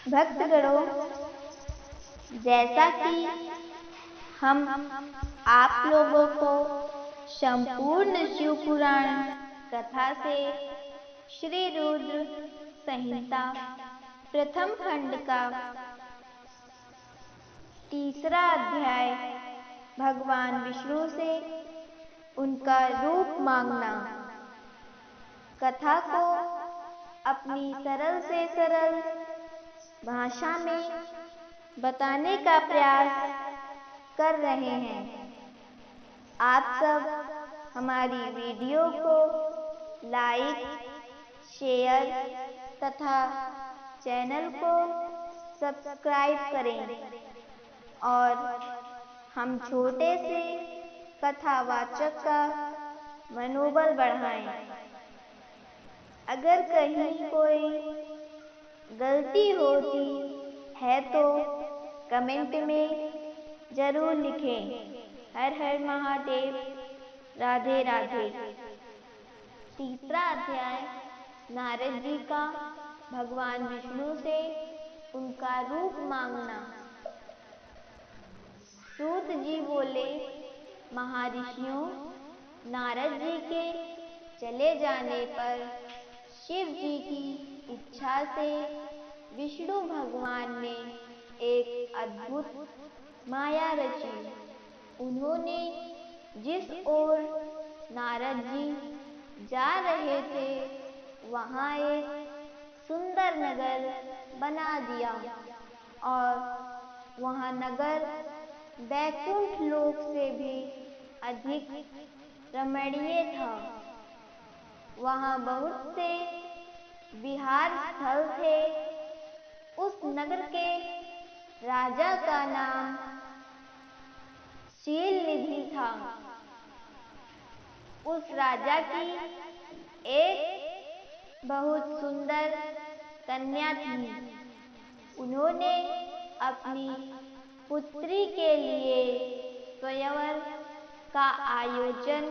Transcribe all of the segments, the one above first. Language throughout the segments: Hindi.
भक्तगणों, जैसा कि हम आप लोगों को संपूर्ण शिव पुराण कथा से श्री रुद्र संहिता प्रथम खंड का तीसरा अध्याय भगवान विष्णु से उनका रूप मांगना कथा को अपनी सरल से सरल भाषा में बताने का प्रयास कर रहे हैं। आप सब हमारी वीडियो को लाइक, शेयर तथा चैनल को सब्सक्राइब करें और हम छोटे से कथावाचक का मनोबल बढ़ाएं। अगर कहीं कोई गलती होती है तो कमेंट में जरूर लिखें। हर हर महादेव, राधे राधे। तीसरा अध्याय नारद जी का भगवान विष्णु से उनका रूप मांगना। सूत जी बोले, महर्षियों, नारद जी के चले जाने पर शिव जी की इच्छा से विष्णु भगवान ने एक अद्भुत माया रची। उन्होंने जिस ओर नारद जी जा रहे थे वहां एक सुंदर नगर बना दिया और वहां नगर वैकुंठ लोक से भी अधिक रमणीय था। वहां बहुत से विहार स्थल थे। उस नगर के राजा का नाम शीलनिधि था। उस राजा की एक बहुत सुंदर कन्या थी। उन्होंने अपनी पुत्री के लिए स्वयंवर का आयोजन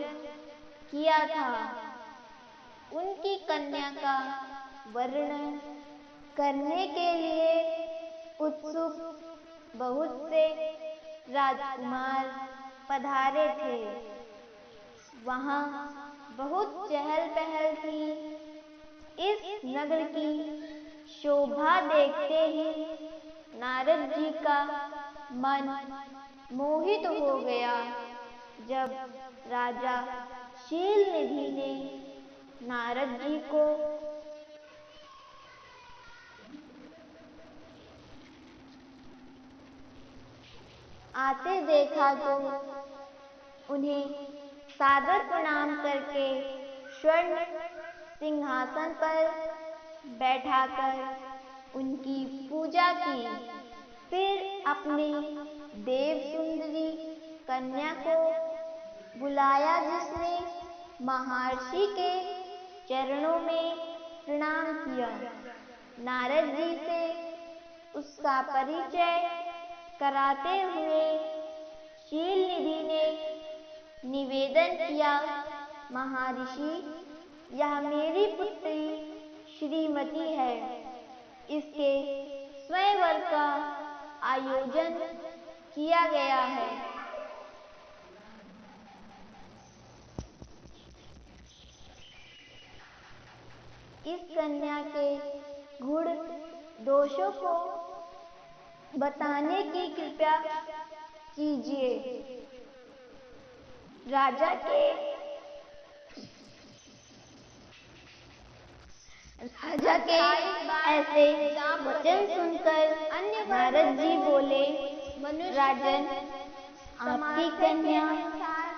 किया था। उनकी कन्या का वर्णन करने के लिए उत्सुक बहुत से राजकुमार पधारे थे। वहां बहुत चहल पहल थी। इस नगर की शोभा देखते ही नारद जी का मन मोहित हो गया। जब राजा शीलनिधि ने नारद जी को आते देखा तो उन्हें सादर प्रणाम करके स्वर्ण सिंहासन पर बैठाकर उनकी पूजा की। फिर अपनी देव सुंदरी कन्या को बुलाया, जिसने महर्षि के चरणों में प्रणाम किया। नारद जी से उसका परिचय कराते हुए शीलनिधि ने निवेदन किया, महर्षि, यह मेरी पुत्री श्रीमती है। इसके स्वयंवर का आयोजन किया गया है। इस कन्या के गुण दोषों को बताने की कृपा कीजिए। राजा के ऐसे वचन सुनकर नारद जी बोले, राजन, आपकी कन्या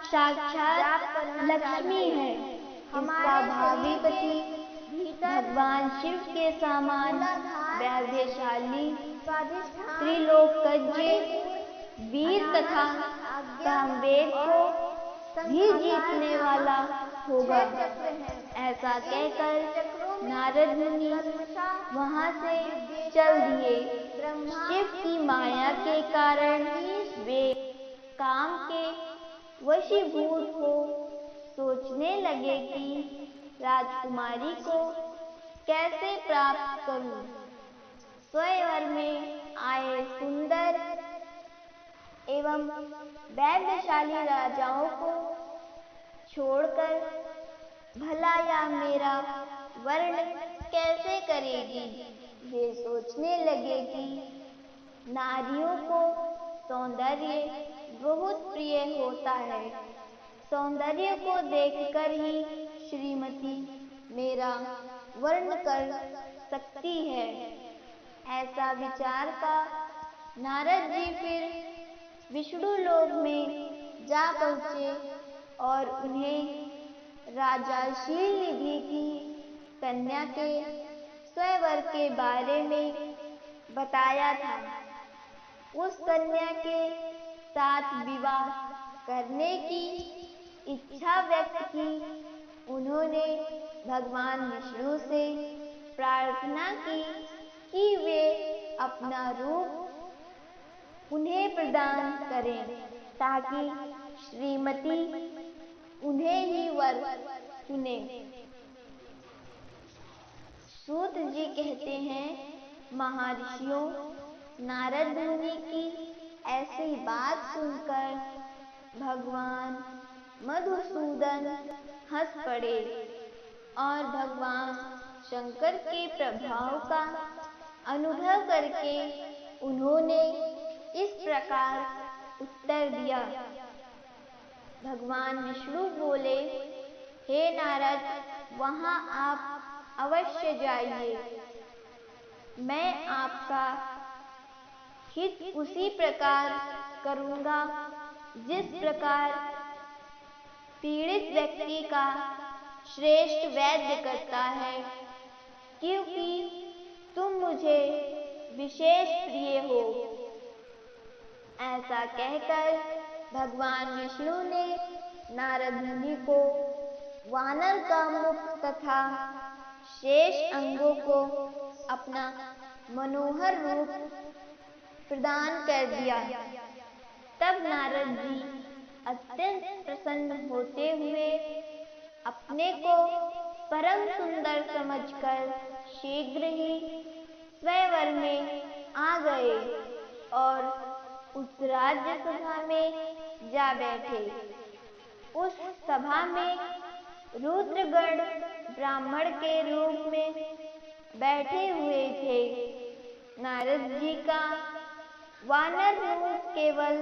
साक्षात लक्ष्मी है। इसका भावी पति भगवान शिव के समान वैभवशाली, त्रिलोकज्ञ, वीर तथा कामदेव को भी जीतने वाला होगा। ऐसा कहकर नारद मुनि वहां से चल दिए। शिव की माया के कारण वे काम के वशीभूत हो सोचने लगे कि राजकुमारी को कैसे प्राप्त करूं। स्वयंवर में आए सुंदर एवं वैभवशाली राजाओं को छोड़कर भला या मेरा वर्ण कैसे करेगी। वे सोचने लगे कि नारियों को सौंदर्य बहुत प्रिय होता है। सौंदर्य को देखकर ही श्रीमती मेरा वर्ण कर सकती है। ऐसा विचार का नारद जी फिर विष्णु लोक में जा पहुँचे और उन्हें राजा शीलनिधि की कन्या के स्वयंवर के बारे में बताया था। उस कन्या के साथ विवाह करने की इच्छा व्यक्त की। उन्होंने भगवान विष्णु से प्रार्थना की कि वे अपना रूप उन्हें प्रदान करें ताकि श्रीमती उन्हें ही वर चुने। सूत जी कहते हैं, महर्षियों, नारद मुनि की ऐसी बात सुनकर भगवान मधुसूदन हंस पड़े और भगवान शंकर के प्रभाव का अनुभव करके उन्होंने इस प्रकार उत्तर दिया। भगवान विष्णु बोले, हे नारद, वहां आप अवश्य जाइए। मैं आपका हित उसी प्रकार करूंगा जिस प्रकार पीड़ित व्यक्ति का श्रेष्ठ वैद्य करता है, क्योंकि तुम मुझे विशेष प्रिय हो। ऐसा कहकर भगवान विष्णु ने नारद मुनि को वानर का मुख तथा शेष अंगों को अपना मनोहर रूप प्रदान कर दिया। तब नारद जी अत्यंत प्रसन्न होते हुए अपने को परम सुंदर समझकर शीघ्र ही स्वयंवर में आ गए और उस राज्य सभा में जा बैठे। उस सभा में रुद्रगण ब्राह्मण के रूप में बैठे हुए थे। नारद जी का वानर रूप केवल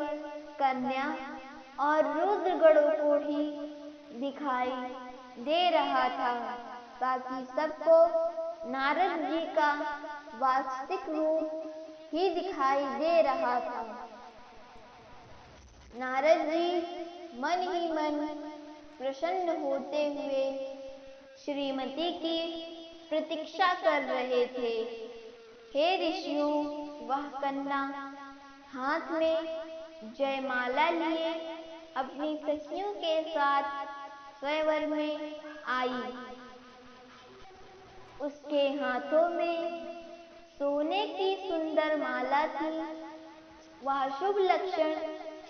कन्या और रुद्रगणों को ही दिखाई दे रहा था, बाकी सबको नारद जी का वास्तविक रूप ही दिखाई दे रहा था। नारद जी मन ही मन प्रसन्न होते हुए श्रीमती की प्रतीक्षा कर रहे थे। हे ऋषियों, वह कन्या हाथ में जयमाला लिए अपनी सखियों के साथ स्वयंवर में आई। उसके हाथों में सोने की सुंदर माला थी। वह शुभ लक्षण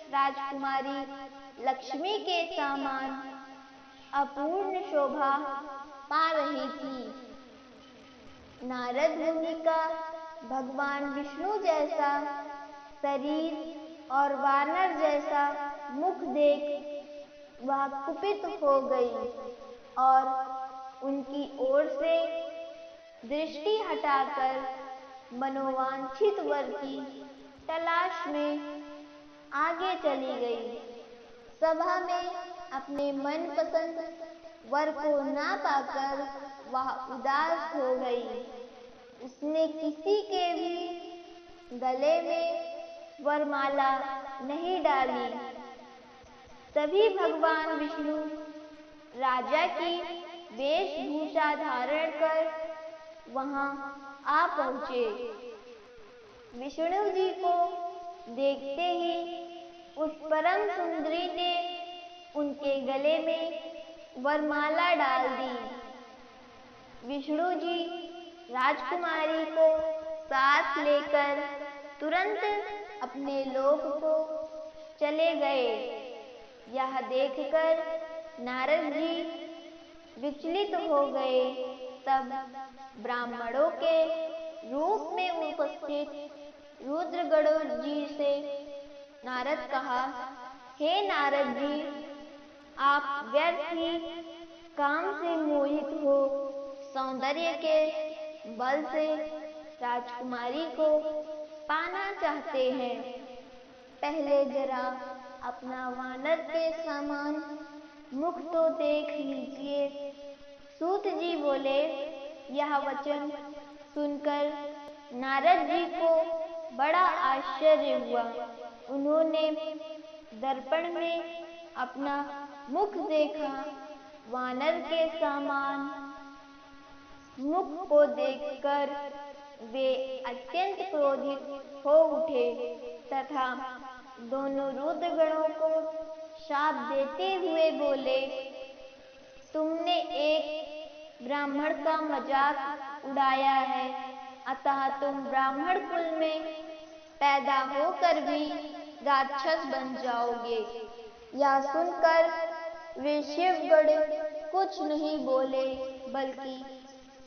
राजकुमारी लक्ष्मी के समान अपूर्ण शोभा पा रही थी। नारद मुनि का भगवान विष्णु जैसा शरीर और वानर जैसा मुख देख वह कुपित हो गई और उनकी ओर से दृष्टि हटाकर मनोवांछित वर की तलाश में आगे चली गई। सभा में अपने मनपसंद वर को ना पाकर वह उदास हो गई। उसने किसी के भी गले में वरमाला नहीं डाली। तभी भगवान विष्णु राजा की वेशभूषा धारण कर वहां आ पहुँचे। विष्णु जी को देखते ही उस परम सुंदरी ने उनके गले में वरमाला डाल दी। विष्णु जी राजकुमारी को साथ लेकर तुरंत अपने लोक को चले गए। यह देखकर नारद जी विचलित हो गए। तब ब्राह्मणों के रूप में उपस्थित रुद्रगणों जी से नारद कहा, हे नारद जी, आप व्यर्थ ही काम से मोहित हो सौंदर्य के बल से राजकुमारी को पाना चाहते हैं। पहले जरा अपना वानर के समान मुख तो देख लीजिए। सूत जी बोले। यह वचन सुनकर नारद जी को बड़ा आश्चर्य हुआ। उन्होंने दर्पण में अपना मुख देखा। वानर के समान मुख को देखकर वे अत्यंत क्रोधित हो उठे तथा दोनों रुद्रगणों को शाप देते हुए बोले, तुमने एक ब्राह्मण का मजाक उड़ाया है, अतः तुम ब्राह्मण कुल में पैदा होकर भी राक्षस बन जाओगे। यह सुनकर वे शिवगण कुछ नहीं बोले, बल्कि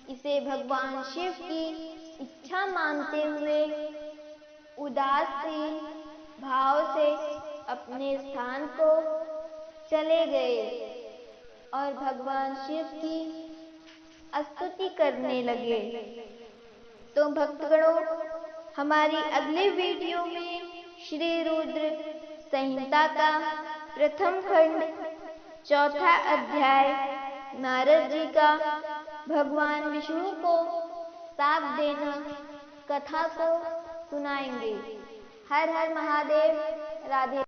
इसे भगवान शिव की इच्छा मानते हुए उदासीन भाव से अपने स्थान को चले गए और भगवान शिव की स्तुति करने लगे। तो भक्तगणों, हमारी अगली वीडियो में श्री रुद्र संहिता का प्रथम खंड, चौथा अध्याय, नारद जी का भगवान विष्णु को शाप देना कथा को सुनाएंगे। हर हर महादेव। राधे।